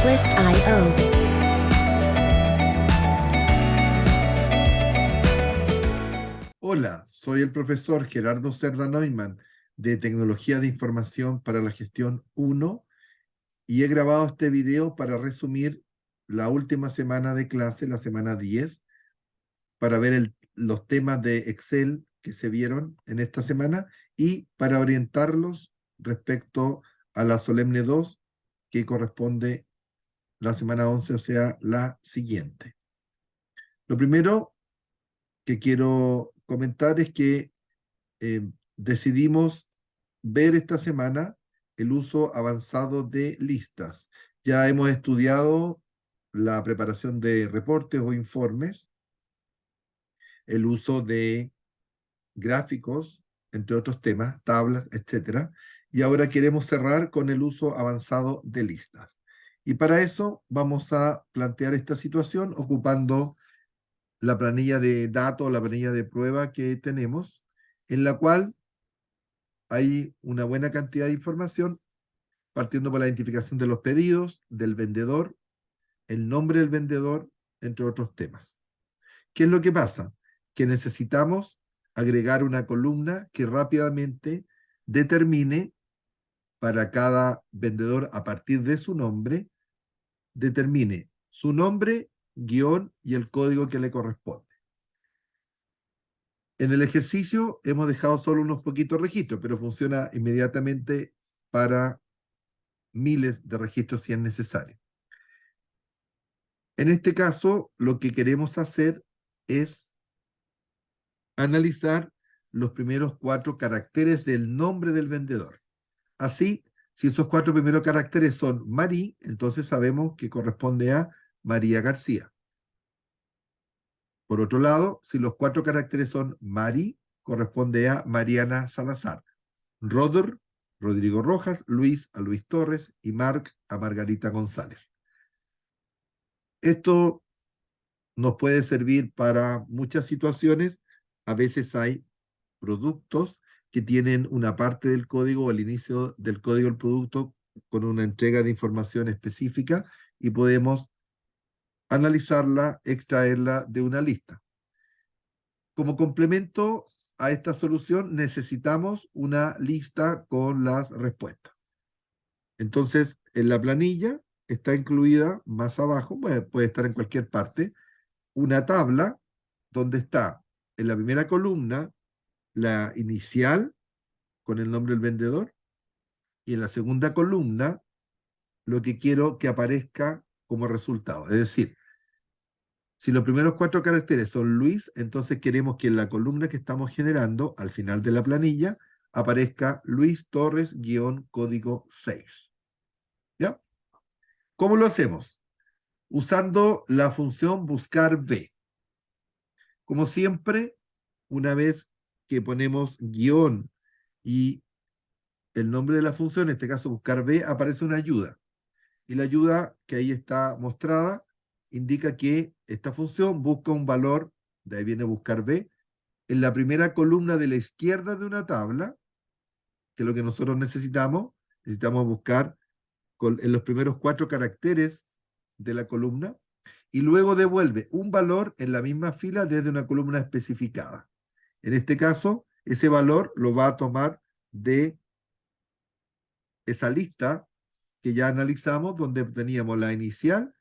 Twist.io. Hola, soy el profesor Gerardo Cerda Neumann de Tecnología de Información para la Gestión 1 y he grabado este video para resumir la última semana de clase, la semana 10, para ver los temas de Excel que se vieron en esta semana y para orientarlos respecto a la Solemne 2 que corresponde la semana 11, o sea, la siguiente. Lo primero que quiero comentar es que decidimos ver esta semana el uso avanzado de listas. Ya hemos estudiado la preparación de reportes o informes, el uso de gráficos, entre otros temas, tablas, etcétera. Y ahora queremos cerrar con el uso avanzado de listas. Y para eso vamos a plantear esta situación ocupando la planilla de datos, la planilla de prueba que tenemos, en la cual hay una buena cantidad de información, partiendo por la identificación de los pedidos, del vendedor, el nombre del vendedor, entre otros temas. ¿Qué es lo que pasa? Que necesitamos agregar una columna que rápidamente determine para cada vendedor, a partir de su nombre, determine su nombre, guión y el código que le corresponde. En el ejercicio hemos dejado solo unos poquitos registros, pero funciona inmediatamente para miles de registros si es necesario. En este caso, lo que queremos hacer es analizar los primeros 4 caracteres del nombre del vendedor. Así, si esos 4 primeros caracteres son Marí, entonces sabemos que corresponde a María García. Por otro lado, si los 4 caracteres son Mari, corresponde a Mariana Salazar. Roder, Rodrigo Rojas, Luis a Luis Torres y Marc a Margarita González. Esto nos puede servir para muchas situaciones. A veces hay productos que tienen una parte del código, al inicio del código del producto, con una entrega de información específica y podemos analizarla, extraerla de una lista. Como complemento a esta solución necesitamos una lista con las respuestas. Entonces, en la planilla está incluida más abajo, puede estar en cualquier parte, una tabla donde está en la primera columna la inicial con el nombre del vendedor y en la segunda columna lo que quiero que aparezca como resultado. Es decir, si los primeros 4 caracteres son Luis, entonces queremos que en la columna que estamos generando, al final de la planilla, aparezca Luis Torres código 6. ¿Ya? ¿Cómo lo hacemos? Usando la función buscar B. Como siempre, una vez que ponemos guión y el nombre de la función, en este caso buscar B, aparece una ayuda. Y la ayuda que ahí está mostrada indica que esta función busca un valor, de ahí viene buscar B, en la primera columna de la izquierda de una tabla, que es lo que nosotros necesitamos buscar en los primeros 4 caracteres de la columna, y luego devuelve un valor en la misma fila desde una columna especificada. En este caso, ese valor lo va a tomar de esa lista que ya analizamos, donde teníamos la inicial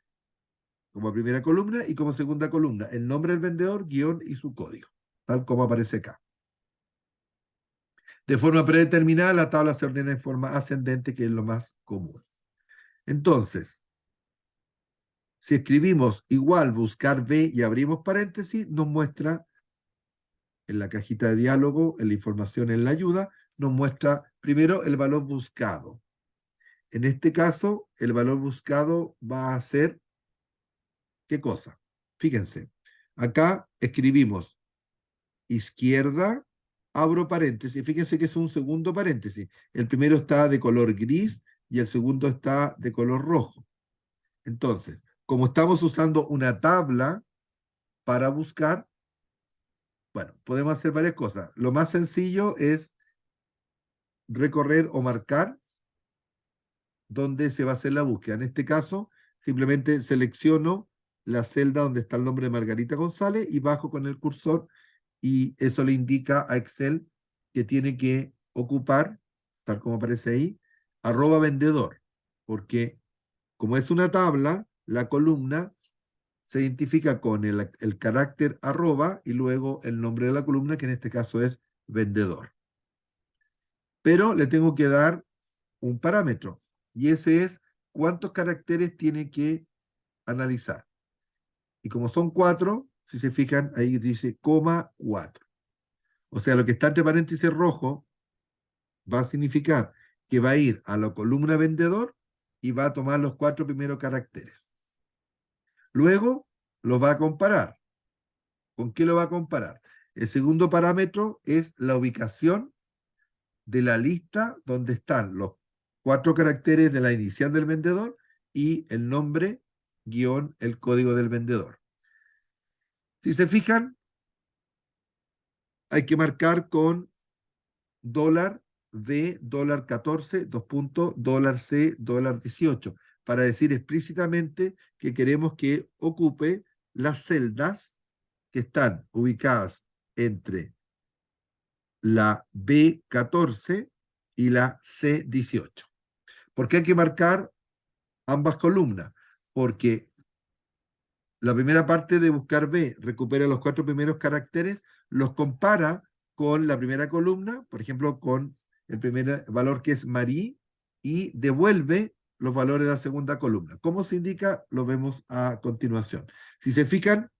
como primera columna y como segunda columna el nombre del vendedor, guión y su código, tal como aparece acá. De forma predeterminada, la tabla se ordena en forma ascendente, que es lo más común. Entonces, si escribimos igual buscar B y abrimos paréntesis, nos muestra en la cajita de diálogo, en la información en la ayuda, nos muestra primero el valor buscado. En este caso, el valor buscado va a ser, ¿qué cosa? Fíjense, acá escribimos izquierda, abro paréntesis, fíjense que es un segundo paréntesis. El primero está de color gris y el segundo está de color rojo. Entonces, como estamos usando una tabla para buscar, bueno, podemos hacer varias cosas. Lo más sencillo es recorrer o marcar dónde se va a hacer la búsqueda. En este caso, simplemente selecciono la celda donde está el nombre de Margarita González y bajo con el cursor y eso le indica a Excel que tiene que ocupar, tal como aparece ahí, @vendedor, porque como es una tabla, la columna se identifica con el carácter arroba y luego el nombre de la columna, que en este caso es vendedor. Pero le tengo que dar un parámetro y ese es cuántos caracteres tiene que analizar. Y como son 4, si se fijan, ahí dice coma 4. O sea, lo que está entre paréntesis rojo va a significar que va a ir a la columna vendedor y va a tomar los 4 primeros caracteres. Luego lo va a comparar. ¿Con qué lo va a comparar? El segundo parámetro es la ubicación de la lista donde están los 4 caracteres de la inicial del vendedor y el nombre guión el código del vendedor. Si se fijan, hay que marcar con dólar $V, $14, dólar C, $18, para decir explícitamente que queremos que ocupe las celdas que están ubicadas entre la B14 y la C18. ¿Por qué hay que marcar ambas columnas? Porque la primera parte de buscar B recupera los 4 primeros caracteres, los compara con la primera columna, por ejemplo, con el primer valor que es Marí, y devuelve los valores de la segunda columna. ¿Cómo se indica? Lo vemos a continuación. Si se fijan,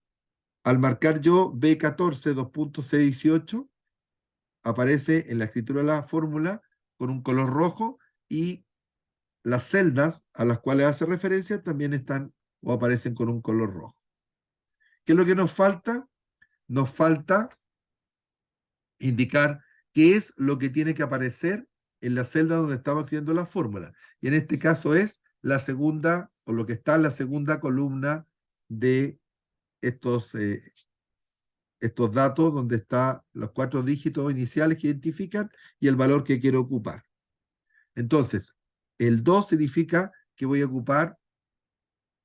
al marcar yo B14, C18, aparece en la escritura de la fórmula con un color rojo y las celdas a las cuales hace referencia también están o aparecen con un color rojo. ¿Qué es lo que nos falta? Nos falta indicar qué es lo que tiene que aparecer en la celda donde estamos escribiendo la fórmula. Y en este caso es la segunda, o lo que está en la segunda columna de estos datos, donde están los 4 dígitos iniciales que identifican y el valor que quiero ocupar. Entonces, el 2 significa que voy a ocupar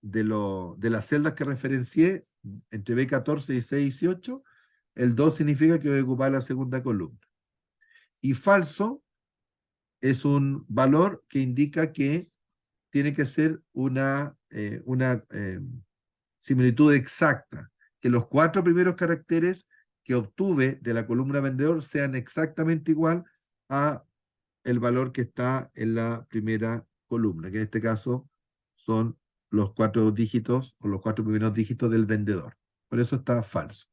de las celdas que referencié entre B14 y C18, el 2 significa que voy a ocupar la segunda columna. Y falso es un valor que indica que tiene que ser una similitud exacta, que los 4 primeros caracteres que obtuve de la columna vendedor sean exactamente igual a el valor que está en la primera columna, que en este caso son los 4 dígitos o los 4 primeros dígitos del vendedor. Por eso está falso.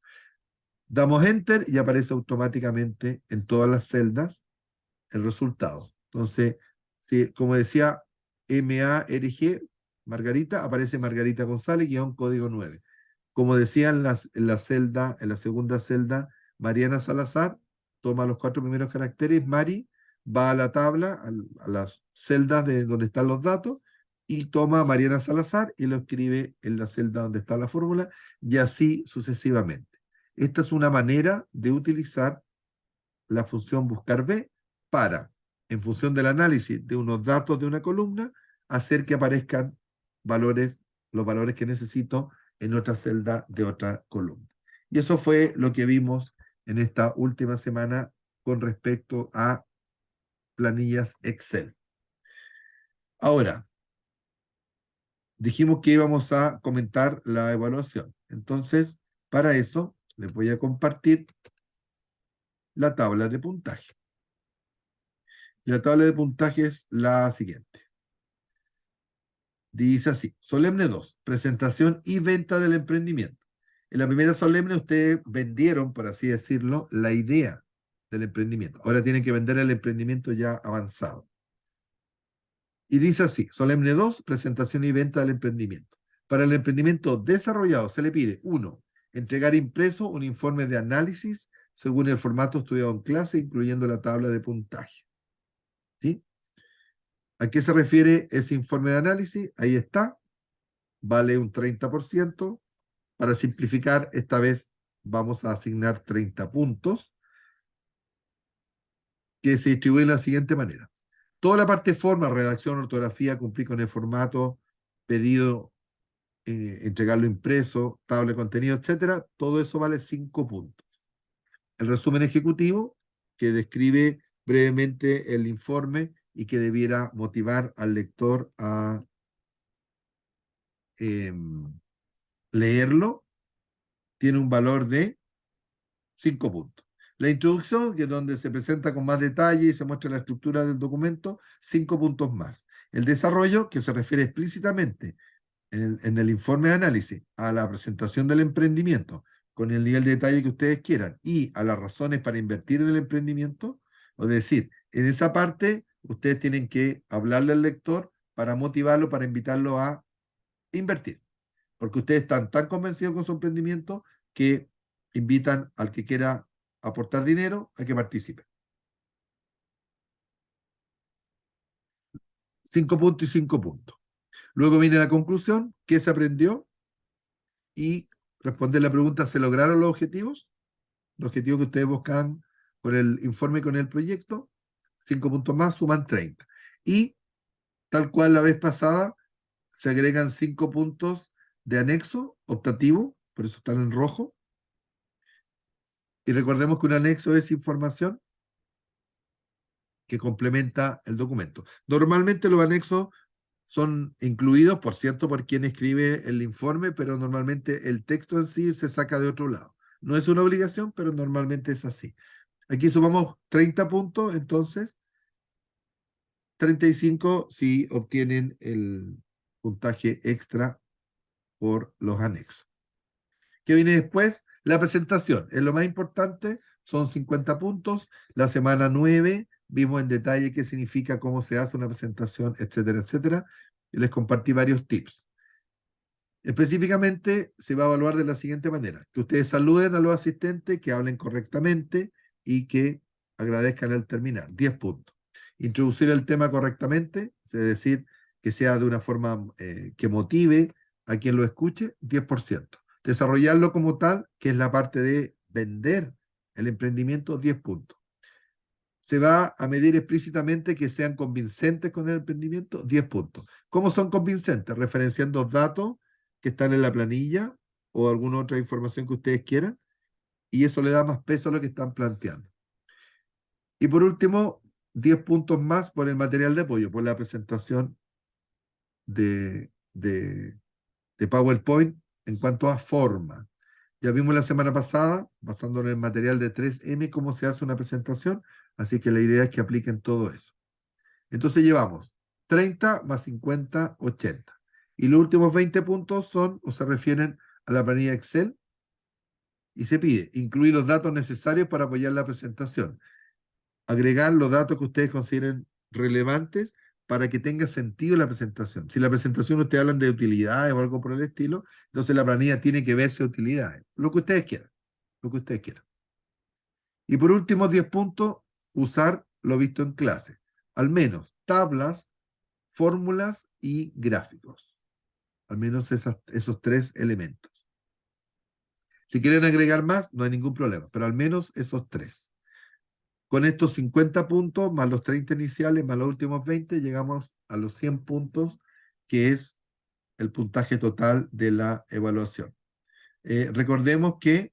Damos Enter y aparece automáticamente en todas las celdas el resultado. Entonces, si, como decía MARG, Margarita, aparece Margarita González, guión código 9. Como decía en la celda, en la segunda celda, Mariana Salazar, toma los 4 primeros caracteres, Mari va a la tabla, a las celdas de donde están los datos, y toma a Mariana Salazar y lo escribe en la celda donde está la fórmula, y así sucesivamente. Esta es una manera de utilizar la función buscar B para, en función del análisis de unos datos de una columna, hacer que aparezcan valores, los valores que necesito en otra celda de otra columna. Y eso fue lo que vimos en esta última semana con respecto a planillas Excel. Ahora, dijimos que íbamos a comentar la evaluación. Entonces, para eso, les voy a compartir la tabla de puntaje. Y la tabla de puntaje es la siguiente. Dice así, Solemne 2, presentación y venta del emprendimiento. En la primera solemne ustedes vendieron, por así decirlo, la idea del emprendimiento. Ahora tienen que vender el emprendimiento ya avanzado. Y dice así, Solemne 2, presentación y venta del emprendimiento. Para el emprendimiento desarrollado se le pide, 1, entregar impreso un informe de análisis según el formato estudiado en clase, incluyendo la tabla de puntaje. ¿Sí? ¿A qué se refiere ese informe de análisis? Ahí está, vale un 30%. Para simplificar, esta vez vamos a asignar 30 puntos que se distribuyen de la siguiente manera. Toda la parte forma, redacción, ortografía, cumplir con el formato pedido entregarlo impreso, tabla de contenido, etcétera, todo eso vale 5 puntos. El resumen ejecutivo, que describe brevemente el informe y que debiera motivar al lector a leerlo, tiene un valor de 5 puntos. La introducción, que es donde se presenta con más detalle y se muestra la estructura del documento, 5 puntos más. El desarrollo, que se refiere explícitamente en el informe de análisis a la presentación del emprendimiento, con el nivel de detalle que ustedes quieran, y a las razones para invertir en el emprendimiento, es decir, en esa parte ustedes tienen que hablarle al lector para motivarlo, para invitarlo a invertir, porque ustedes están tan convencidos con su emprendimiento que invitan al que quiera aportar dinero a que participe. 5 puntos y 5 puntos. Luego viene la conclusión, qué se aprendió y responder la pregunta, ¿se lograron los objetivos? Los objetivos que ustedes buscan con el informe, con el proyecto. 5 puntos más suman 30. Y tal cual la vez pasada, se agregan 5 puntos de anexo optativo, por eso están en rojo. Y recordemos que un anexo es información que complementa el documento. Normalmente los anexos son incluidos, por cierto, por quien escribe el informe, pero normalmente el texto en sí se saca de otro lado. No es una obligación, pero normalmente es así. Aquí sumamos 30 puntos, entonces 35 si obtienen el puntaje extra por los anexos. ¿Qué viene después? La presentación. Es lo más importante, son 50 puntos. La semana 9 vimos en detalle qué significa, cómo se hace una presentación, etcétera, etcétera. Y les compartí varios tips. Específicamente se va a evaluar de la siguiente manera: que ustedes saluden a los asistentes, que hablen correctamente y que agradezcan al terminar. 10 puntos. Introducir el tema correctamente, es decir, que sea de una forma que motive a quien lo escuche, 10%. Desarrollarlo como tal, que es la parte de vender el emprendimiento, 10 puntos. Se va a medir explícitamente que sean convincentes con el emprendimiento, 10 puntos. ¿Cómo son convincentes? Referenciando datos que están en la planilla o alguna otra información que ustedes quieran, y eso le da más peso a lo que están planteando. Y por último, 10 puntos más por el material de apoyo, por la presentación de PowerPoint en cuanto a forma. Ya vimos la semana pasada, basándonos en el material de 3M, cómo se hace una presentación, así que la idea es que apliquen todo eso. Entonces llevamos 30 más 50, 80. Y los últimos 20 puntos son o se refieren a la planilla Excel y se pide incluir los datos necesarios para apoyar la presentación. Agregar los datos que ustedes consideren relevantes para que tenga sentido la presentación. Si la presentación ustedes hablan de utilidades o algo por el estilo, entonces la planilla tiene que verse utilidades. Lo que ustedes quieran. Lo que ustedes quieran. Y por último, 10 puntos, usar lo visto en clase. Al menos tablas, fórmulas y gráficos. Al menos esos 3 elementos. Si quieren agregar más, no hay ningún problema, pero al menos esos 3. Con estos 50 puntos, más los 30 iniciales, más los últimos 20, llegamos a los 100 puntos, que es el puntaje total de la evaluación. Recordemos que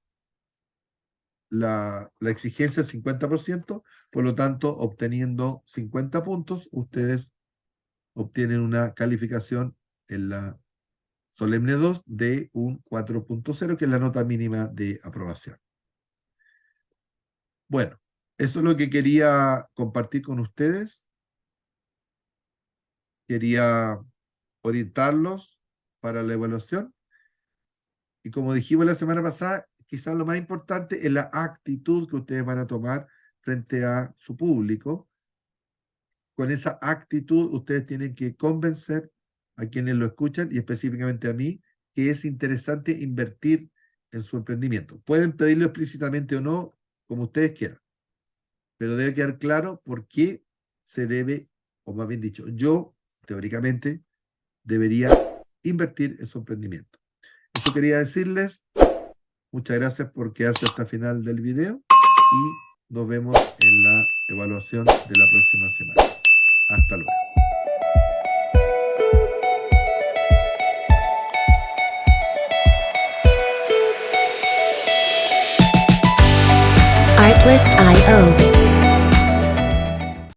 la exigencia es 50%, por lo tanto, obteniendo 50 puntos, ustedes obtienen una calificación en la Solemne 2 de un 4.0, que es la nota mínima de aprobación. Bueno, eso es lo que quería compartir con ustedes. Quería orientarlos para la evaluación. Y como dijimos la semana pasada, quizás lo más importante es la actitud que ustedes van a tomar frente a su público. Con esa actitud ustedes tienen que convencer a quienes lo escuchan y específicamente a mí que es interesante invertir en su emprendimiento. Pueden pedirlo explícitamente o no, como ustedes quieran, pero debe quedar claro por qué se debe, o más bien dicho, yo teóricamente debería invertir en su emprendimiento. Eso quería decirles. Muchas gracias por quedarse hasta el final del video y nos vemos en la evaluación de la próxima semana. Hasta luego. Artlist.io.